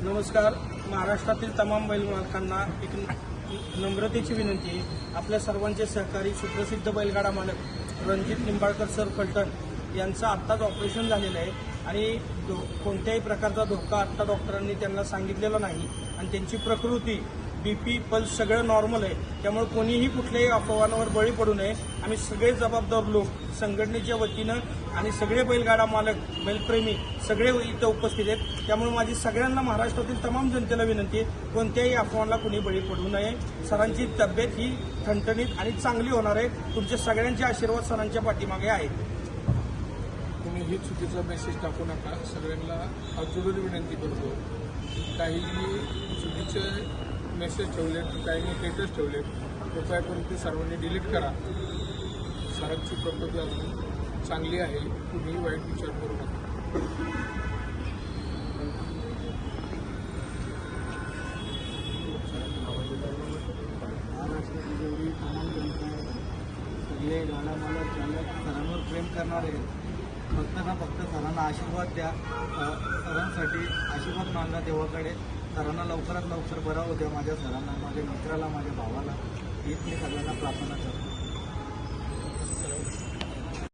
नमस्कार. महाराष्ट्रातील तमाम बैल मालकांना एक नम्रतेची विनंती आहे. आपल्या सर्वांचे सहकारी सुप्रसिद्ध बैलगाडा मालक रणजित निंबाळकर सर फलटण यांचं आत्ताच ऑपरेशन झालेलं आहे आणि कोणत्याही प्रकारचा धोका आत्ता डॉक्टरांनी त्यांना सांगितलेला नाही आणि त्यांची प्रकृती BP पल्स सगळं नॉर्मल आहे. त्यामुळे कोणीही कुठल्याही अफवांवर बळी पडू नये. आम्ही सगळे जबाबदार लोक संघटनेच्या वतीनं आणि सगळे बैलगाडा मालक बैलप्रेमी सगळे इथं उपस्थित आहेत. त्यामुळे माझी सगळ्यांना महाराष्ट्रातील तमाम जनतेला विनंती आहे, कोणत्याही अफवांना कोणी बळी पडू नये. सरांची तब्येत ही ठणठणीत आणि चांगली होणार आहे. तुमचे सगळ्यांचे आशीर्वाद सरांच्या पाठीमागे आहेत. तुम्ही ही चुकीचा मेसेज टाकू नका. सगळ्यांना हात जोडून विनंती करतो. काही चुकीचे मेसेज ठेवले, काही स्टेटस ठेवले, कृपया करून ते सर्वांनी डिलीट करा. सरांची प्रकृती अजून चांगली आहे. तुम्ही वाईट विचार करू नका. महाराष्ट्रातील जेवढी तमाम जनता आहे, सगळे गाडा मालक चालक सरांवर प्रेम करणारे फक्त सरांना आशीर्वाद द्या. सरांसाठी आशीर्वाद मागा देवाकडे. सरांना लवकरात लवकर बरा होत्या. माझ्या सरांना, माझ्या मित्राला, माझ्या भावाला हीच मी सगळ्यांना प्रार्थना करतो.